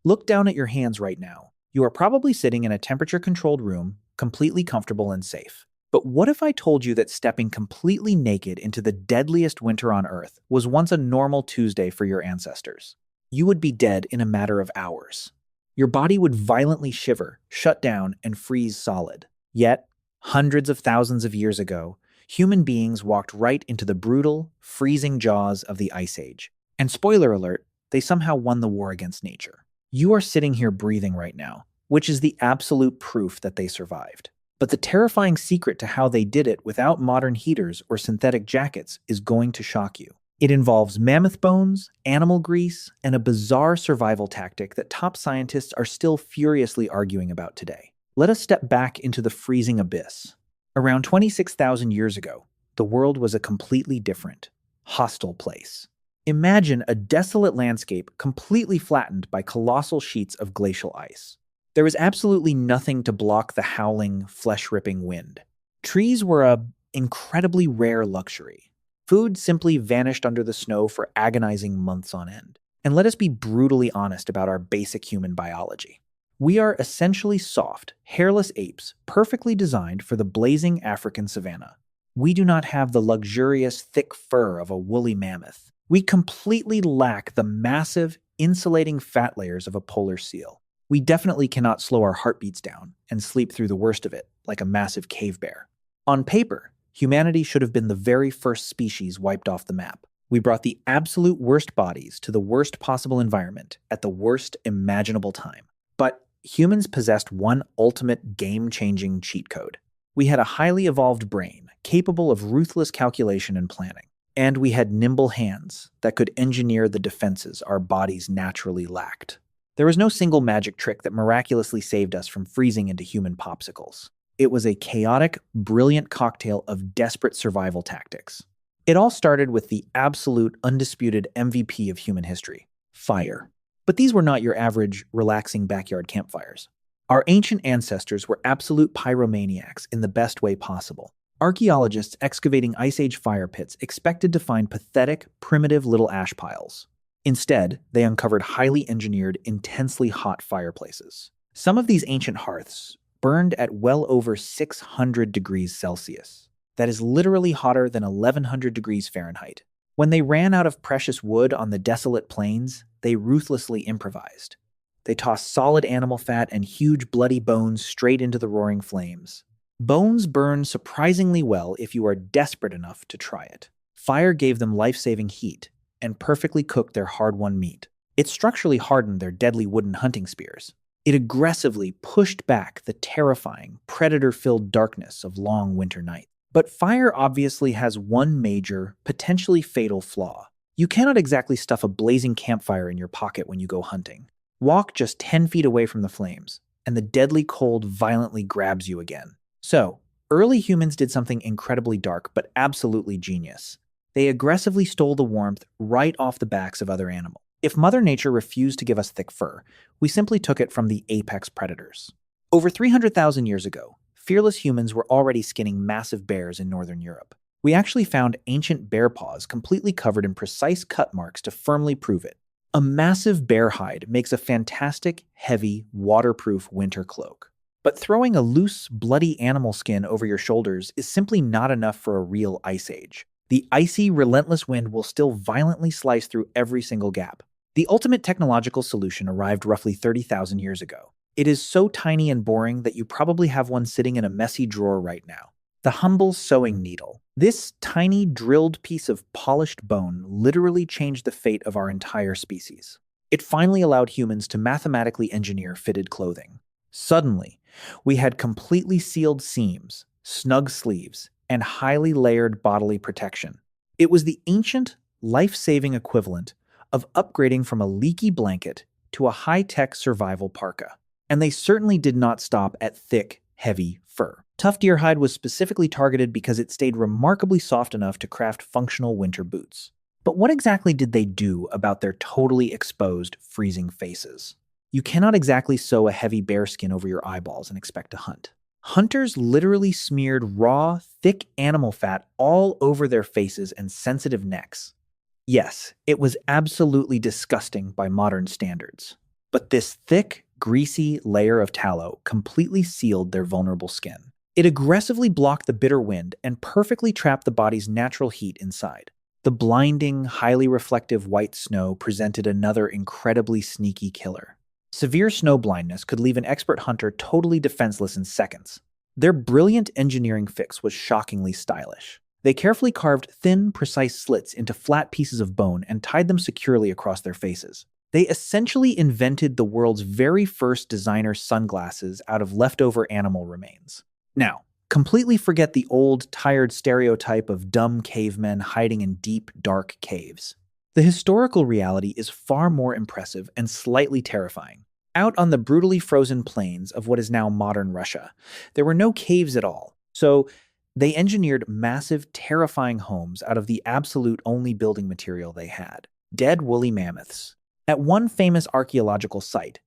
Look down at your hands right now. You are probably sitting in a temperature-controlled room, completely comfortable and safe. But what if I told you that stepping completely naked into the deadliest winter on Earth was once a normal Tuesday for your ancestors? You would be dead in a matter of hours. Your body would violently shiver, shut down, and freeze solid. Yet, hundreds of thousands of years ago, human beings walked right into the brutal, freezing jaws of the Ice Age. And spoiler alert, they somehow won the war against nature. You are sitting here breathing right now, which is the absolute proof that they survived. But the terrifying secret to how they did it without modern heaters or synthetic jackets is going to shock you. It involves mammoth bones, animal grease, and a bizarre survival tactic that top scientists are still furiously arguing about today. Let us step back into the freezing abyss. Around 26,000 years ago, the world was a completely different, hostile place. Imagine a desolate landscape completely flattened by colossal sheets of glacial ice. There was absolutely nothing to block the howling, flesh-ripping wind. Trees were an incredibly rare luxury. Food simply vanished under the snow for agonizing months on end. And let us be brutally honest about our basic human biology. We are essentially soft, hairless apes, perfectly designed for the blazing African savanna. We do not have the luxurious, thick fur of a woolly mammoth. We completely lack the massive, insulating fat layers of a polar seal. We definitely cannot slow our heartbeats down and sleep through the worst of it, like a massive cave bear. On paper, humanity should have been the very first species wiped off the map. We brought the absolute worst bodies to the worst possible environment at the worst imaginable time. But humans possessed one ultimate game-changing cheat code. We had a highly evolved brain, capable of ruthless calculation and planning. And we had nimble hands that could engineer the defenses our bodies naturally lacked. There was no single magic trick that miraculously saved us from freezing into human popsicles. It was a chaotic, brilliant cocktail of desperate survival tactics. It all started with the absolute, undisputed MVP of human history, fire. But these were not your average, relaxing backyard campfires. Our ancient ancestors were absolute pyromaniacs in the best way possible. Archaeologists excavating Ice Age fire pits expected to find pathetic, primitive little ash piles. Instead, they uncovered highly engineered, intensely hot fireplaces. Some of these ancient hearths burned at well over 600 degrees Celsius. That is literally hotter than 1100 degrees Fahrenheit. When they ran out of precious wood on the desolate plains, they ruthlessly improvised. They tossed solid animal fat and huge bloody bones straight into the roaring flames. Bones burn surprisingly well if you are desperate enough to try it. Fire gave them life-saving heat and perfectly cooked their hard-won meat. It structurally hardened their deadly wooden hunting spears. It aggressively pushed back the terrifying, predator-filled darkness of long winter nights. But fire obviously has one major, potentially fatal flaw. You cannot exactly stuff a blazing campfire in your pocket when you go hunting. Walk just 10 feet away from the flames, and the deadly cold violently grabs you again. So, early humans did something incredibly dark but absolutely genius. They aggressively stole the warmth right off the backs of other animals. If Mother Nature refused to give us thick fur, we simply took it from the apex predators. Over 300,000 years ago, fearless humans were already skinning massive bears in northern Europe. We actually found ancient bear paws completely covered in precise cut marks to firmly prove it. A massive bear hide makes a fantastic, heavy, waterproof winter cloak. But throwing a loose, bloody animal skin over your shoulders is simply not enough for a real ice age. The icy, relentless wind will still violently slice through every single gap. The ultimate technological solution arrived roughly 30,000 years ago. It is so tiny and boring that you probably have one sitting in a messy drawer right now. The humble sewing needle. This tiny, drilled piece of polished bone literally changed the fate of our entire species. It finally allowed humans to mathematically engineer fitted clothing. Suddenly, we had completely sealed seams, snug sleeves, and highly layered bodily protection. It was the ancient, life-saving equivalent of upgrading from a leaky blanket to a high-tech survival parka. And they certainly did not stop at thick, heavy fur. Tough deer hide was specifically targeted because it stayed remarkably soft enough to craft functional winter boots. But what exactly did they do about their totally exposed, freezing faces? You cannot exactly sew a heavy bear skin over your eyeballs and expect to hunt. Hunters literally smeared raw, thick animal fat all over their faces and sensitive necks. Yes, it was absolutely disgusting by modern standards. But this thick, greasy layer of tallow completely sealed their vulnerable skin. It aggressively blocked the bitter wind and perfectly trapped the body's natural heat inside. The blinding, highly reflective white snow presented another incredibly sneaky killer. Severe snow blindness could leave an expert hunter totally defenseless in seconds. Their brilliant engineering fix was shockingly stylish. They carefully carved thin, precise slits into flat pieces of bone and tied them securely across their faces. They essentially invented the world's very first designer sunglasses out of leftover animal remains. Now, completely forget the old, tired stereotype of dumb cavemen hiding in deep, dark caves. The historical reality is far more impressive and slightly terrifying. Out on the brutally frozen plains of what is now modern Russia, there were no caves at all, so they engineered massive, terrifying homes out of the absolute only building material they had: dead woolly mammoths. At one famous archaeological site,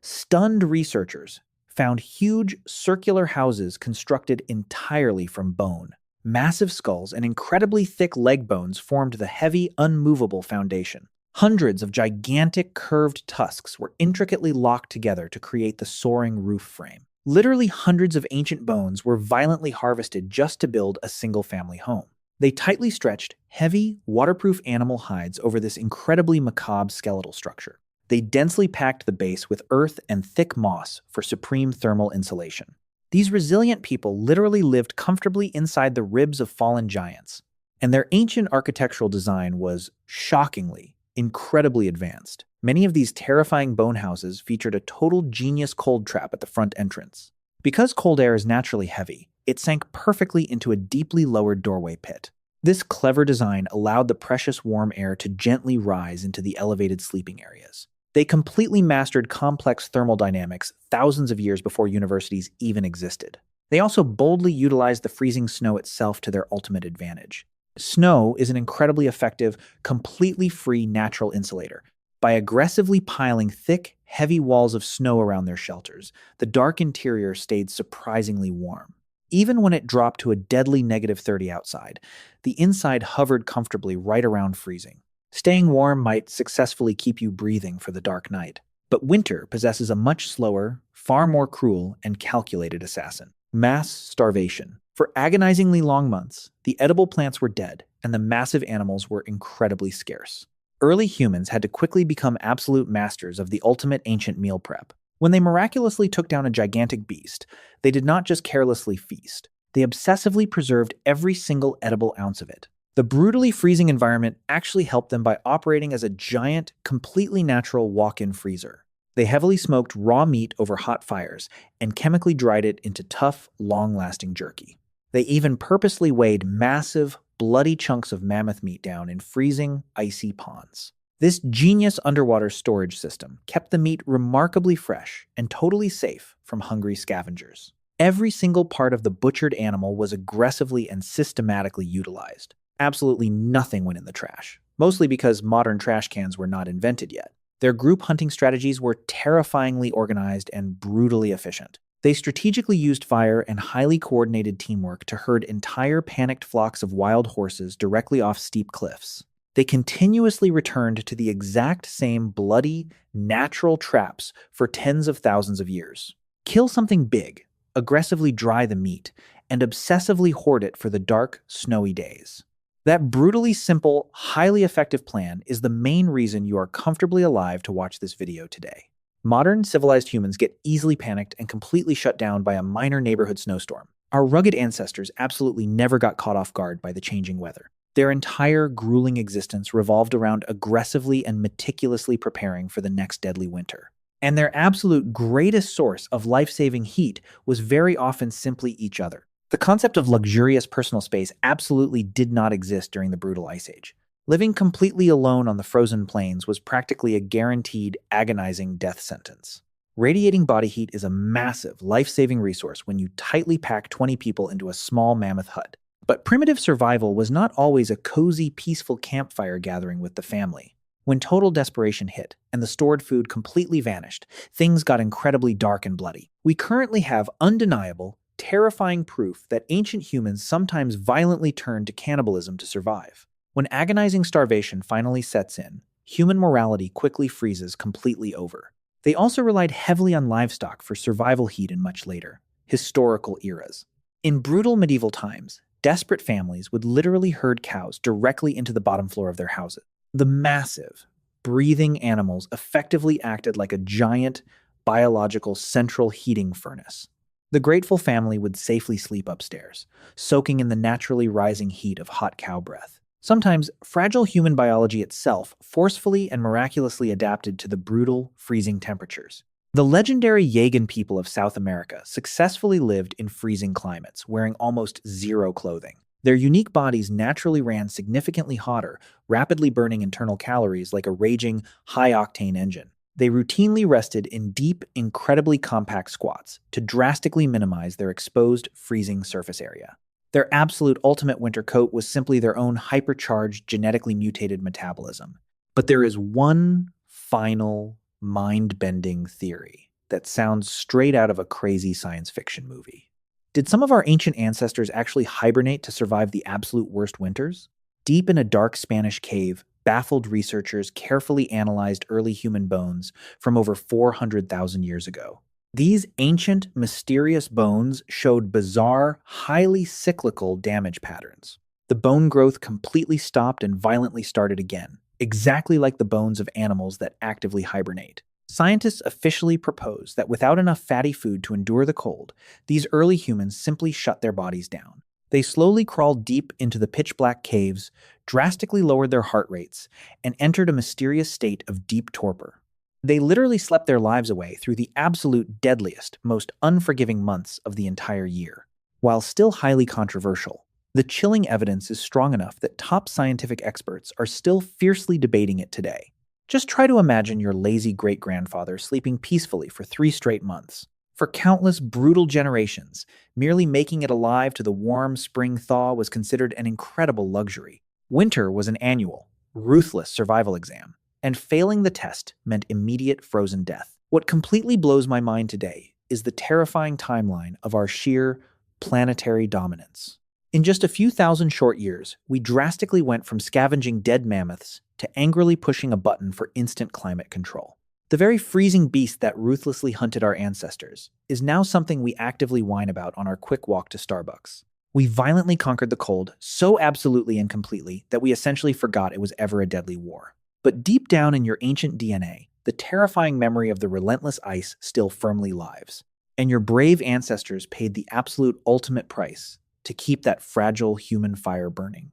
stunned researchers found huge circular houses constructed entirely from bone. Massive skulls and incredibly thick leg bones formed the heavy, unmovable foundation. Hundreds of gigantic curved tusks were intricately locked together to create the soaring roof frame. Literally hundreds of ancient bones were violently harvested just to build a single-family home. They tightly stretched, heavy, waterproof animal hides over this incredibly macabre skeletal structure. They densely packed the base with earth and thick moss for supreme thermal insulation. These resilient people literally lived comfortably inside the ribs of fallen giants, and their ancient architectural design was, shockingly, incredibly advanced. Many of these terrifying bone houses featured a total genius cold trap at the front entrance. Because cold air is naturally heavy, it sank perfectly into a deeply lowered doorway pit. This clever design allowed the precious warm air to gently rise into the elevated sleeping areas. They completely mastered complex thermodynamics thousands of years before universities even existed. They also boldly utilized the freezing snow itself to their ultimate advantage. Snow is an incredibly effective, completely free natural insulator. By aggressively piling thick, heavy walls of snow around their shelters, the dark interior stayed surprisingly warm. Even when it dropped to a deadly -30 outside, the inside hovered comfortably right around freezing. Staying warm might successfully keep you breathing for the dark night. But winter possesses a much slower, far more cruel, and calculated assassin: mass starvation. For agonizingly long months, the edible plants were dead, and the massive animals were incredibly scarce. Early humans had to quickly become absolute masters of the ultimate ancient meal prep. When they miraculously took down a gigantic beast, they did not just carelessly feast. They obsessively preserved every single edible ounce of it. The brutally freezing environment actually helped them by operating as a giant, completely natural walk-in freezer. They heavily smoked raw meat over hot fires and chemically dried it into tough, long-lasting jerky. They even purposely weighed massive, bloody chunks of mammoth meat down in freezing, icy ponds. This genius underwater storage system kept the meat remarkably fresh and totally safe from hungry scavengers. Every single part of the butchered animal was aggressively and systematically utilized. Absolutely nothing went in the trash, mostly because modern trash cans were not invented yet. Their group hunting strategies were terrifyingly organized and brutally efficient. They strategically used fire and highly coordinated teamwork to herd entire panicked flocks of wild horses directly off steep cliffs. They continuously returned to the exact same bloody, natural traps for tens of thousands of years. Kill something big, aggressively dry the meat, and obsessively hoard it for the dark, snowy days. That brutally simple, highly effective plan is the main reason you are comfortably alive to watch this video today. Modern, civilized humans get easily panicked and completely shut down by a minor neighborhood snowstorm. Our rugged ancestors absolutely never got caught off guard by the changing weather. Their entire grueling existence revolved around aggressively and meticulously preparing for the next deadly winter. And their absolute greatest source of life-saving heat was very often simply each other. The concept of luxurious personal space absolutely did not exist during the brutal Ice Age. Living completely alone on the frozen plains was practically a guaranteed, agonizing death sentence. Radiating body heat is a massive, life-saving resource when you tightly pack 20 people into a small mammoth hut. But primitive survival was not always a cozy, peaceful campfire gathering with the family. When total desperation hit and the stored food completely vanished, things got incredibly dark and bloody. We currently have undeniable, terrifying proof that ancient humans sometimes violently turned to cannibalism to survive. When agonizing starvation finally sets in, human morality quickly freezes completely over. They also relied heavily on livestock for survival heat in much later, historical eras. In brutal medieval times, desperate families would literally herd cows directly into the bottom floor of their houses. The massive, breathing animals effectively acted like a giant, biological central heating furnace. The grateful family would safely sleep upstairs, soaking in the naturally rising heat of hot cow breath. Sometimes, fragile human biology itself forcefully and miraculously adapted to the brutal, freezing temperatures. The legendary Yagan people of South America successfully lived in freezing climates, wearing almost zero clothing. Their unique bodies naturally ran significantly hotter, rapidly burning internal calories like a raging, high-octane engine. They routinely rested in deep, incredibly compact squats to drastically minimize their exposed, freezing surface area. Their absolute ultimate winter coat was simply their own hypercharged, genetically mutated metabolism. But there is one final, mind-bending theory that sounds straight out of a crazy science fiction movie. Did some of our ancient ancestors actually hibernate to survive the absolute worst winters? Deep in a dark Spanish cave, baffled researchers carefully analyzed early human bones from over 400,000 years ago. These ancient, mysterious bones showed bizarre, highly cyclical damage patterns. The bone growth completely stopped and violently started again, exactly like the bones of animals that actively hibernate. Scientists officially propose that without enough fatty food to endure the cold, these early humans simply shut their bodies down. They slowly crawled deep into the pitch-black caves, drastically lowered their heart rates, and entered a mysterious state of deep torpor. They literally slept their lives away through the absolute deadliest, most unforgiving months of the entire year. While still highly controversial, the chilling evidence is strong enough that top scientific experts are still fiercely debating it today. Just try to imagine your lazy great-grandfather sleeping peacefully for 3 straight months. For countless brutal generations, merely making it alive to the warm spring thaw was considered an incredible luxury. Winter was an annual, ruthless survival exam, and failing the test meant immediate frozen death. What completely blows my mind today is the terrifying timeline of our sheer planetary dominance. In just a few thousand short years, we drastically went from scavenging dead mammoths to angrily pushing a button for instant climate control. The very freezing beast that ruthlessly hunted our ancestors is now something we actively whine about on our quick walk to Starbucks. We violently conquered the cold so absolutely and completely that we essentially forgot it was ever a deadly war. But deep down in your ancient DNA, the terrifying memory of the relentless ice still firmly lives. And your brave ancestors paid the absolute ultimate price to keep that fragile human fire burning.